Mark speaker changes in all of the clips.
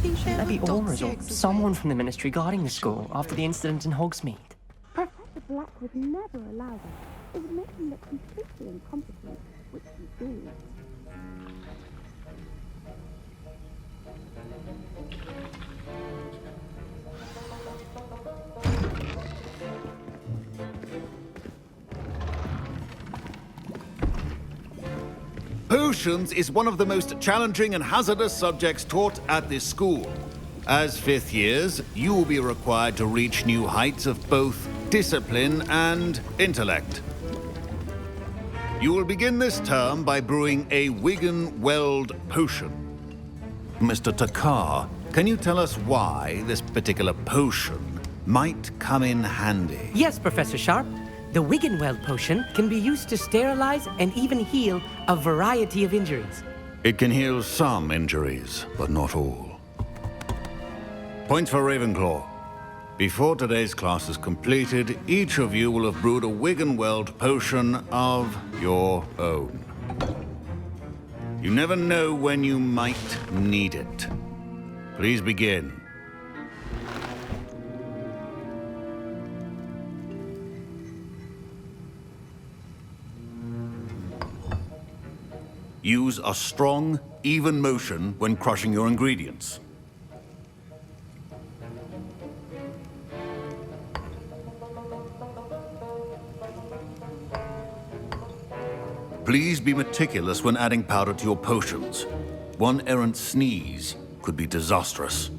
Speaker 1: Shouldn't there be auras or someone from the ministry guarding the school after the incident in Hogsmeade?
Speaker 2: Professor Black would never allow that. It would make him look completely incompetent, which he is.
Speaker 3: Potions is one of the most challenging and hazardous subjects taught at this school. As fifth years, you will be required to reach new heights of both discipline and intellect. You will begin this term by brewing a Wiggenweld potion. Mr. Takar, can you tell us why this particular potion might come in handy?
Speaker 4: Yes, Professor Sharp. The Wiggenweld potion can be used to sterilize and even heal a variety of injuries.
Speaker 3: It can heal some injuries, but not all. Points for Ravenclaw. Before today's class is completed, each of you will have brewed a Wiggenweld potion of your own. You never know when you might need it. Please begin. Use a strong, even motion when crushing your ingredients. Please be meticulous when adding powder to your potions. One errant sneeze could be disastrous.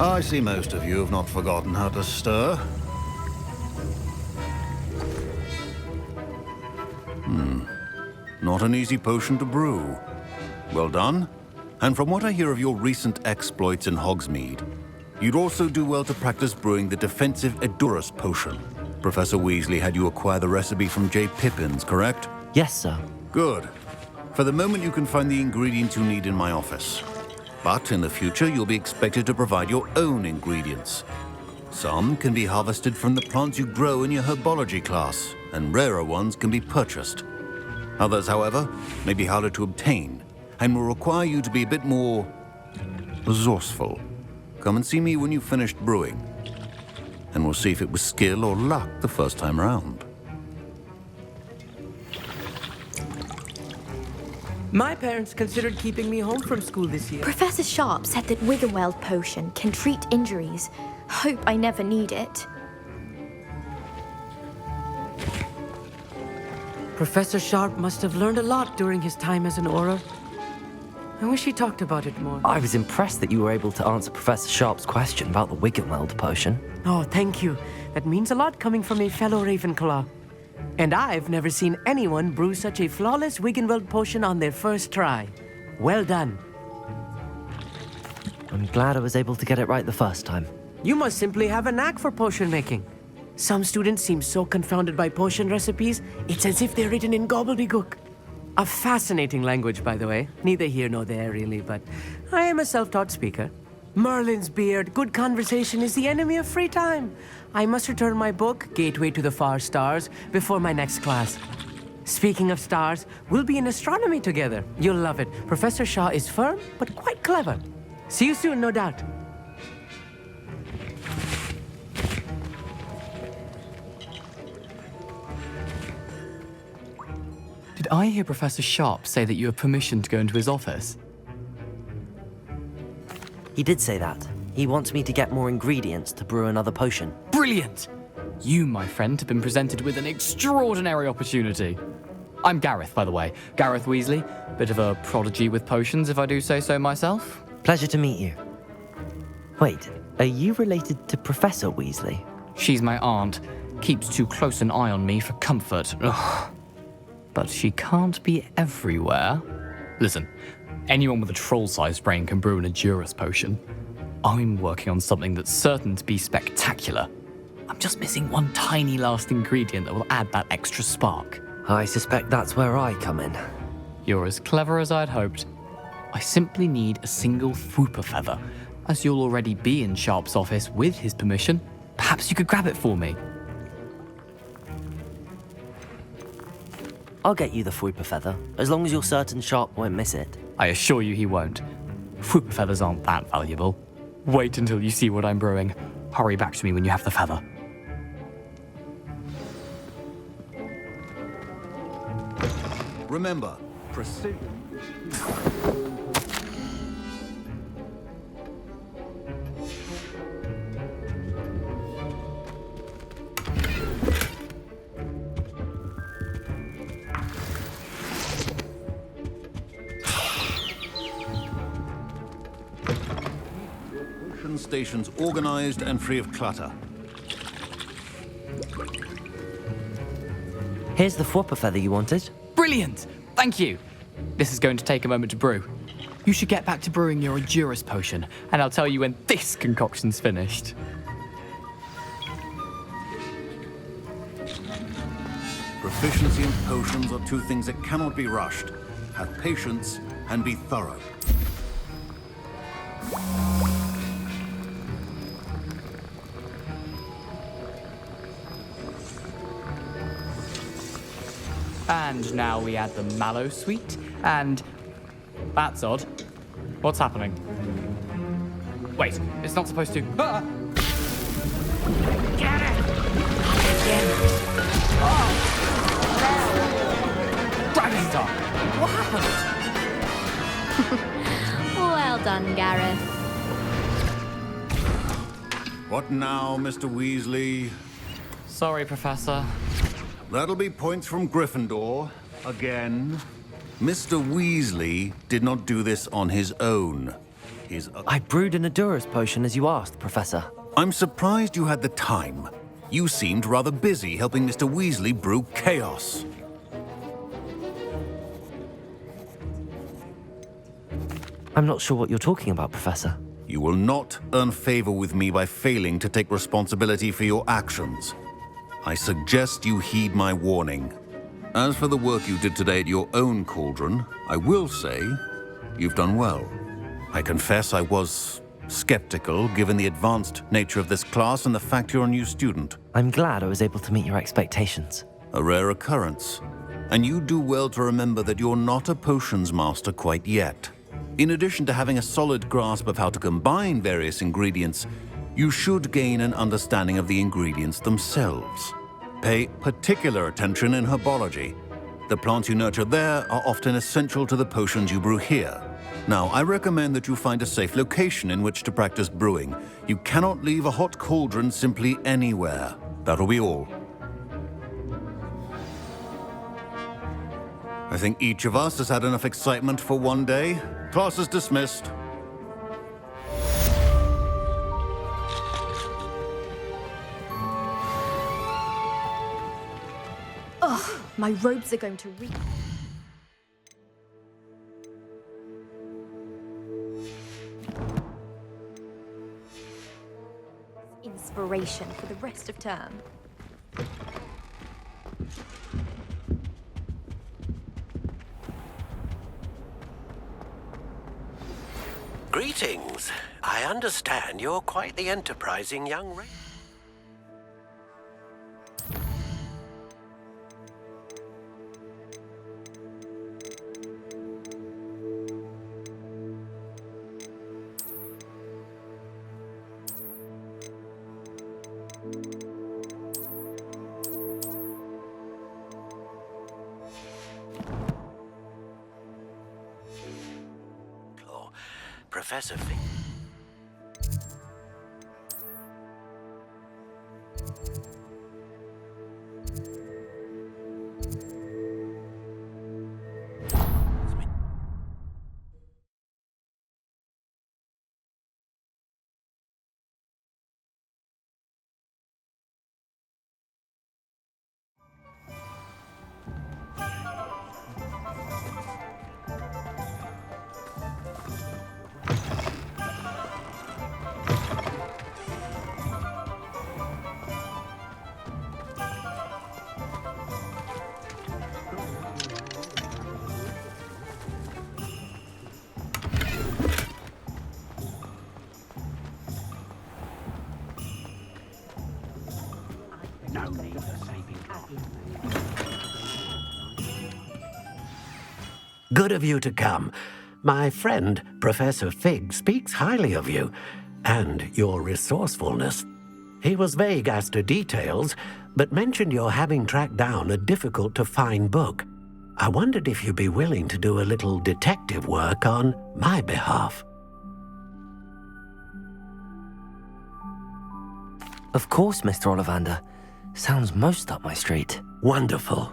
Speaker 3: I see most of you have not forgotten how to stir. Not an easy potion to brew. Well done. And from what I hear of your recent exploits in Hogsmeade, you'd also do well to practice brewing the defensive Edurus potion. Professor Weasley had you acquire the recipe from J. Pippin's, correct?
Speaker 1: Yes, sir.
Speaker 3: Good. For the moment, you can find the ingredients you need in my office. But in the future, you'll be expected to provide your own ingredients. Some can be harvested from the plants you grow in your herbology class, and rarer ones can be purchased. Others, however, may be harder to obtain, and will require you to be a bit more resourceful. Come and see me when you've finished brewing, and we'll see if it was skill or luck the first time around.
Speaker 4: My parents considered keeping me home from school this year.
Speaker 2: Professor Sharp said that Wiggenweld potion can treat injuries. Hope I never need it.
Speaker 4: Professor Sharp must have learned a lot during his time as an Auror. I wish he talked about it more.
Speaker 1: I was impressed that you were able to answer Professor Sharp's question about the Wiggenweld potion.
Speaker 4: Oh, thank you. That means a lot coming from a fellow Ravenclaw. And I've never seen anyone brew such a flawless Wiggenweld potion on their first try. Well done.
Speaker 1: I'm glad I was able to get it right the first time.
Speaker 4: You must simply have a knack for potion making. Some students seem so confounded by potion recipes, it's as if they're written in gobbledygook. A fascinating language, by the way. Neither here nor there, really, but I am a self-taught speaker. Merlin's beard, good conversation is the enemy of free time. I must return my book, Gateway to the Far Stars, before my next class. Speaking of stars, we'll be in astronomy together. You'll love it. Professor Shaw is firm, but quite clever. See you soon, no doubt.
Speaker 5: Did I hear Professor Sharp say that you have permission to go into his office?
Speaker 1: He did say that. He wants me to get more ingredients to brew another potion.
Speaker 5: Brilliant! You, my friend, have been presented with an extraordinary opportunity. I'm Gareth, by the way. Gareth Weasley. Bit of a prodigy with potions, if I do say so myself.
Speaker 1: Pleasure to meet you. Wait, are you related to Professor Weasley?
Speaker 5: She's my aunt. Keeps too close an eye on me for comfort. Ugh. But she can't be everywhere. Listen, anyone with a troll-sized brain can brew an Endurance potion. I'm working on something that's certain to be spectacular. I'm just missing one tiny last ingredient that will add that extra spark.
Speaker 1: I suspect that's where I come in.
Speaker 5: You're as clever as I'd hoped. I simply need a single Fwooper feather. As you'll already be in Sharp's office with his permission, perhaps you could grab it for me.
Speaker 1: I'll get you the Fwooper feather, as long as you're certain Sharp won't miss it.
Speaker 5: I assure you he won't. Fwooper feathers aren't that valuable. Wait until you see what I'm brewing. Hurry back to me when you have the feather.
Speaker 3: Remember, precision. Stations organized and free of clutter.
Speaker 1: Here's the Fwooper feather you wanted.
Speaker 5: Brilliant! Thank you! This is going to take a moment to brew. You should get back to brewing your Endurance potion, and I'll tell you when this concoction's finished.
Speaker 3: Proficiency in potions are two things that cannot be rushed. Have patience and be thorough.
Speaker 5: And now we add the mallow sweet, and... That's odd. What's happening? Wait, it's not supposed to... Ah! Get it! Oh! Dragon Star! What happened?
Speaker 2: Well done, Gareth.
Speaker 3: What now, Mr. Weasley?
Speaker 5: Sorry, Professor.
Speaker 3: That'll be points from Gryffindor. Again. Mr. Weasley did not do this on his own.
Speaker 1: I brewed an Endurance potion as you asked, Professor.
Speaker 3: I'm surprised you had the time. You seemed rather busy helping Mr. Weasley brew chaos.
Speaker 1: I'm not sure what you're talking about, Professor.
Speaker 3: You will not earn favor with me by failing to take responsibility for your actions. I suggest you heed my warning. As for the work you did today at your own cauldron, I will say you've done well. I confess I was skeptical given the advanced nature of this class and the fact you're a new student.
Speaker 1: I'm glad I was able to meet your expectations.
Speaker 3: A rare occurrence. And you do well to remember that you're not a potions master quite yet. In addition to having a solid grasp of how to combine various ingredients, you should gain an understanding of the ingredients themselves. Pay particular attention in herbology. The plants you nurture there are often essential to the potions you brew here. Now, I recommend that you find a safe location in which to practice brewing. You cannot leave a hot cauldron simply anywhere. That'll be all. I think each of us has had enough excitement for one day. Class is dismissed.
Speaker 2: Ugh, my robes are going to reek. Inspiration for the rest of term.
Speaker 6: Greetings. I understand you're quite the enterprising young race. Professor Fink. Good of you to come. My friend, Professor Fig, speaks highly of you and your resourcefulness. He was vague as to details, but mentioned your having tracked down a difficult-to-find book. I wondered if you'd be willing to do a little detective work on my behalf.
Speaker 1: Of course, Mr. Ollivander. Sounds most up my street.
Speaker 6: Wonderful.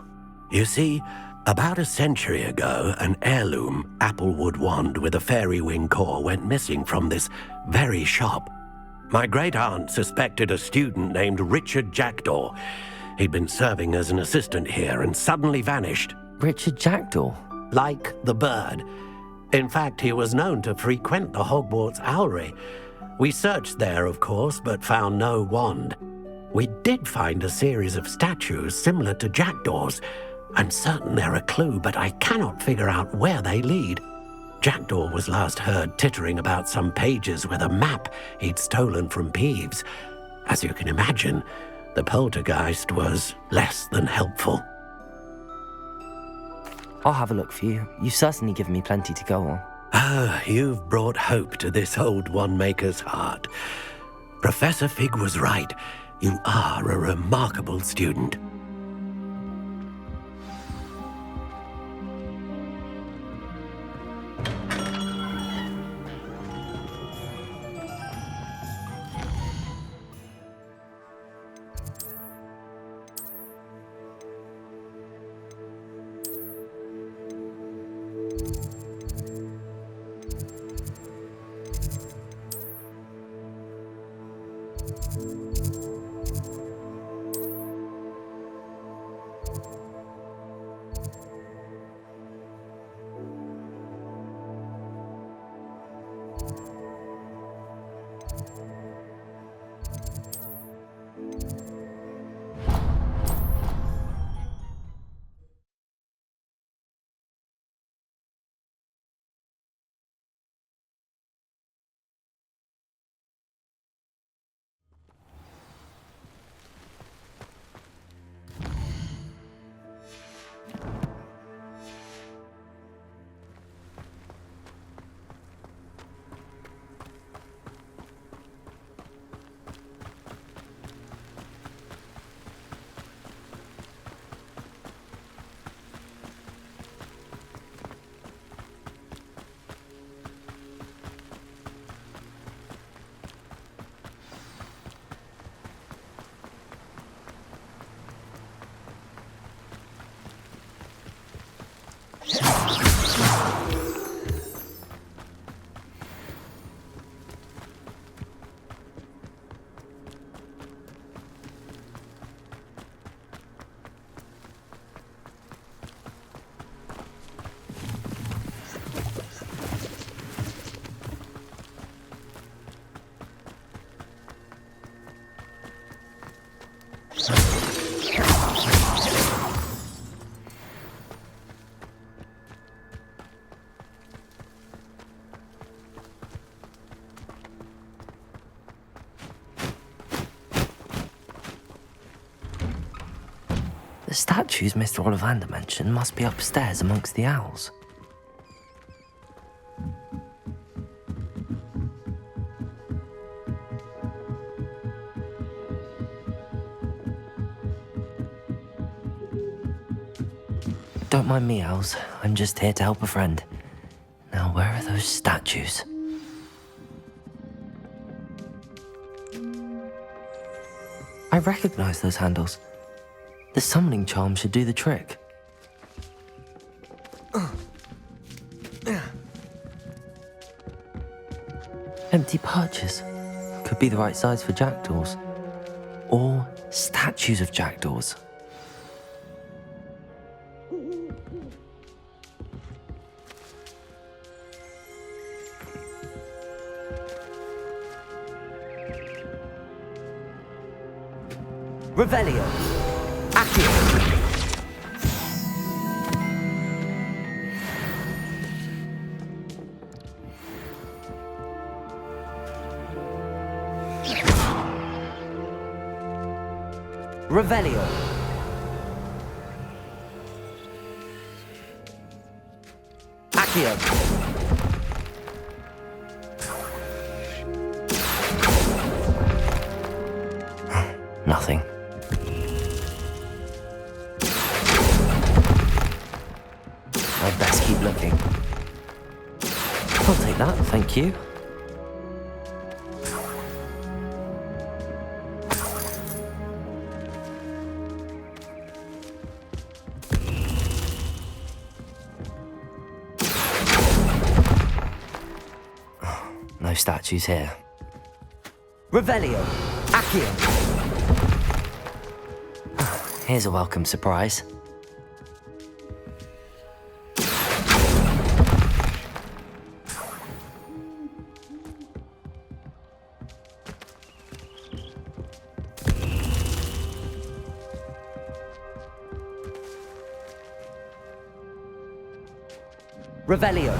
Speaker 6: You see, about a century ago, an heirloom applewood wand with a fairy wing core went missing from this very shop. My great-aunt suspected a student named Richard Jackdaw. He'd been serving as an assistant here and suddenly vanished.
Speaker 1: Richard Jackdaw?
Speaker 6: Like the bird. In fact, he was known to frequent the Hogwarts Owlery. We searched there, of course, but found no wand. We did find a series of statues similar to Jackdaw's. I'm certain they're a clue, but I cannot figure out where they lead. Jackdaw was last heard tittering about some pages with a map he'd stolen from Peeves. As you can imagine, the poltergeist was less than helpful.
Speaker 1: I'll have a look for you. You've certainly given me plenty to go on.
Speaker 6: Ah, you've brought hope to this old one-maker's heart. Professor Fig was right. You are a remarkable student.
Speaker 1: The statues Mr. Ollivander mentioned must be upstairs amongst the owls. Don't mind me, owls. I'm just here to help a friend. Now, where are those statues? I recognize those handles. The summoning charm should do the trick. Empty perches. Could be the right size for jackdaws. Or statues of jackdaws. Revelio. Accio. Revelio. Accio. Nothing. I'd best keep looking. I'll take that, thank you. No statues here. Revelio. Accio. Here's a welcome surprise. Revelio.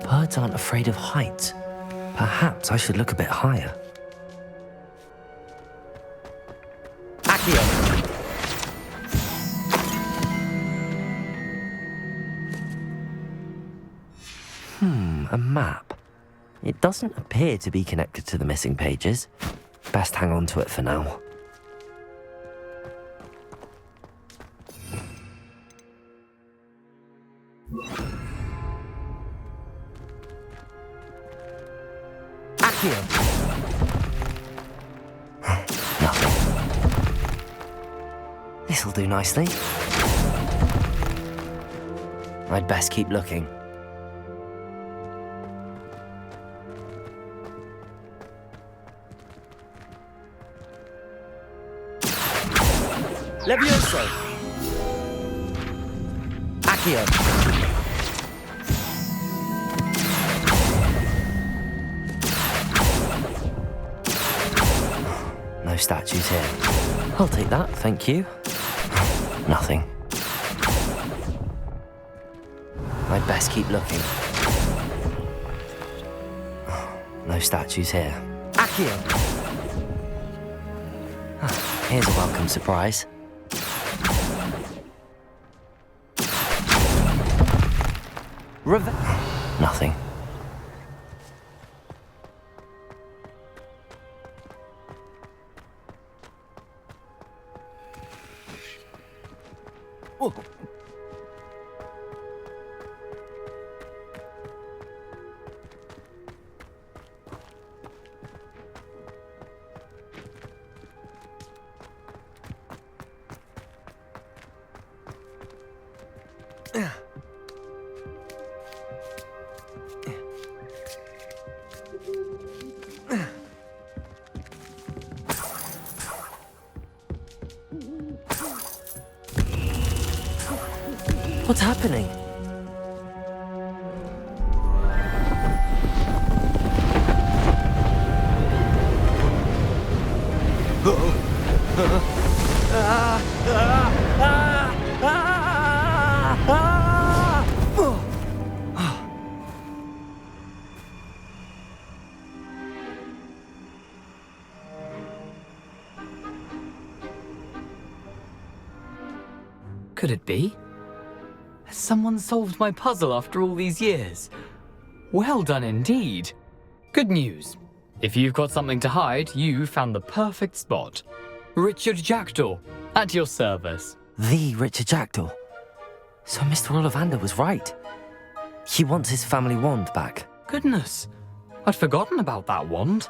Speaker 1: Birds aren't afraid of heights. Perhaps I should look a bit higher. Accio. A map. It doesn't appear to be connected to the missing pages. Best hang on to it for now. Nothing. This'll do nicely. I'd best keep looking. Levioso. Accio. No statues here. I'll take that, thank you. Nothing. I'd best keep looking. No statues here. Accio. Here's a welcome surprise. Nothing. Oh. What's happening?
Speaker 5: Could it be? Has someone solved my puzzle after all these years? Well done indeed. Good news. If you've got something to hide, you found the perfect spot. Richard Jackdaw, at your service.
Speaker 1: The Richard Jackdaw. So Mr. Ollivander was right. He wants his family wand back.
Speaker 5: Goodness, I'd forgotten about that wand.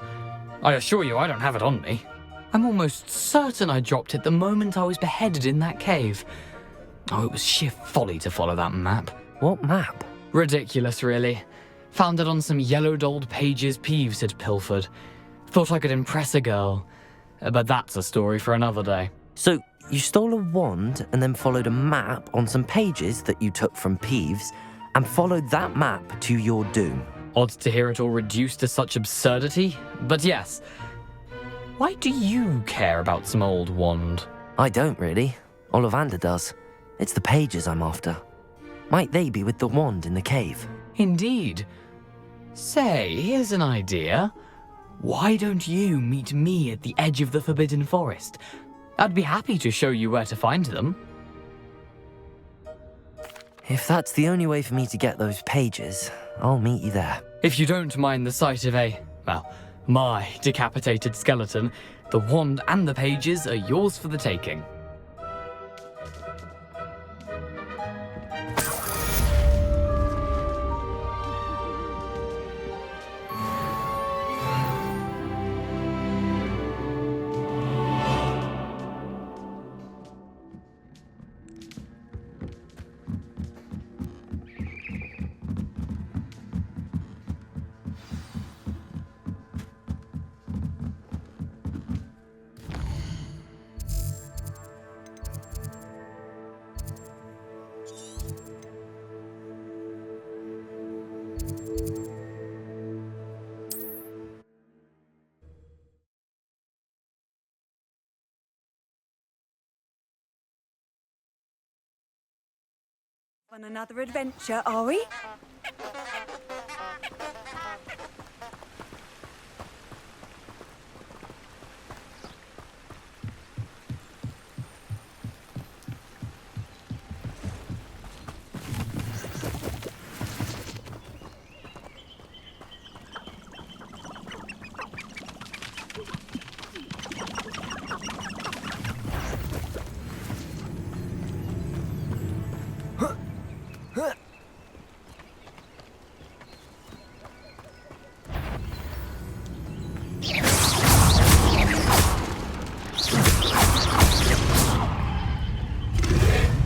Speaker 5: I assure you I don't have it on me. I'm almost certain I dropped it the moment I was beheaded in that cave. Oh, it was sheer folly to follow that map.
Speaker 1: What map?
Speaker 5: Ridiculous, really. Found it on some yellowed old pages Peeves had pilfered. Thought I could impress a girl. But that's a story for another day.
Speaker 1: So, you stole a wand and then followed a map on some pages that you took from Peeves and followed that map to your doom.
Speaker 5: Odd to hear it all reduced to such absurdity, but yes. Why do you care about some old wand?
Speaker 1: I don't really. Ollivander does. It's the pages I'm after. Might they be with the wand in the cave?
Speaker 5: Indeed. Say, here's an idea. Why don't you meet me at the edge of the Forbidden Forest? I'd be happy to show you where to find them.
Speaker 1: If that's the only way for me to get those pages, I'll meet you there.
Speaker 5: If you don't mind the sight of my decapitated skeleton, the wand and the pages are yours for the taking.
Speaker 7: On another adventure, are we?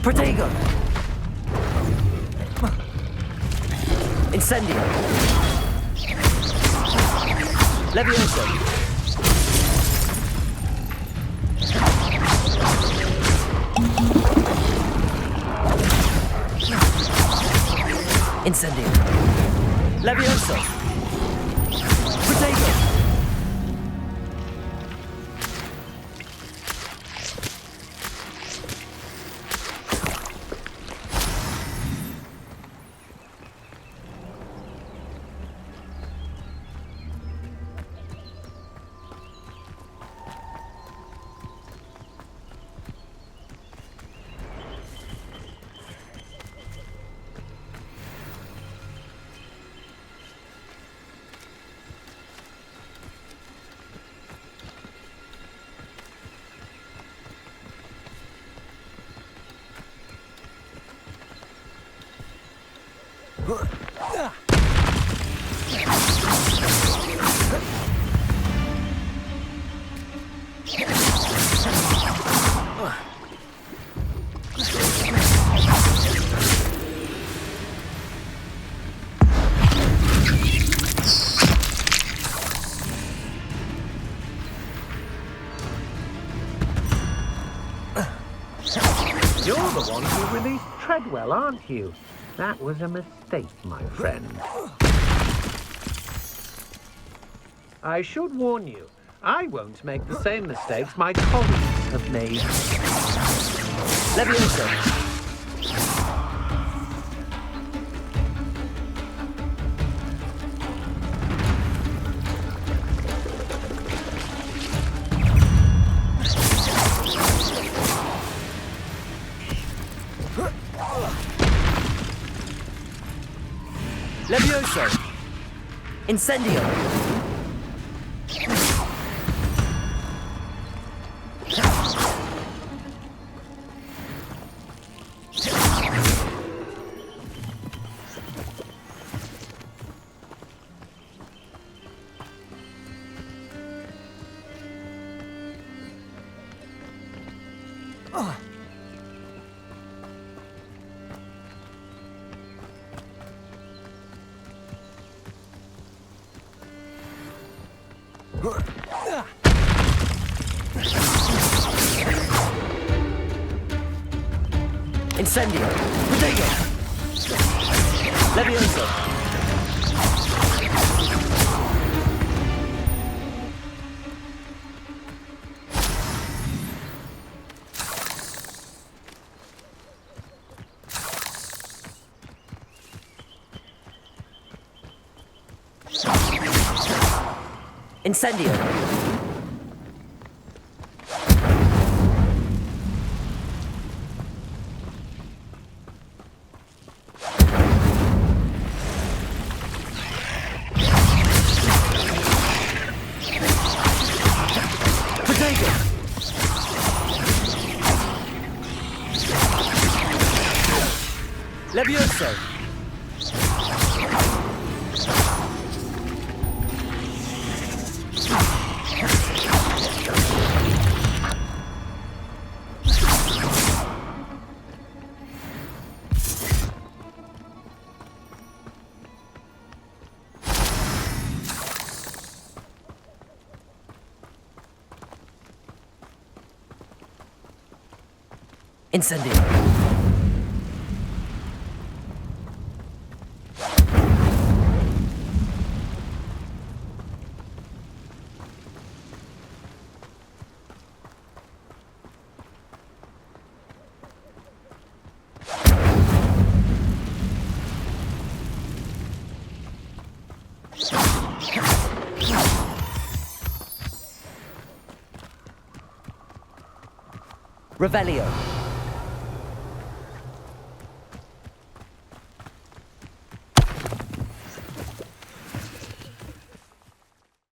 Speaker 1: Protego! Incendio! Levioso! Incendio! Levioso! Protego!
Speaker 6: You're the one who released Treadwell, aren't you? That was a mistake, my friend. I should warn you, I won't make the same mistakes my colleagues have made.
Speaker 1: Levioso! Levioso! Incendio! Incendio! Protego! Levioso! Incendio. Levioso. Incendio. Revelio.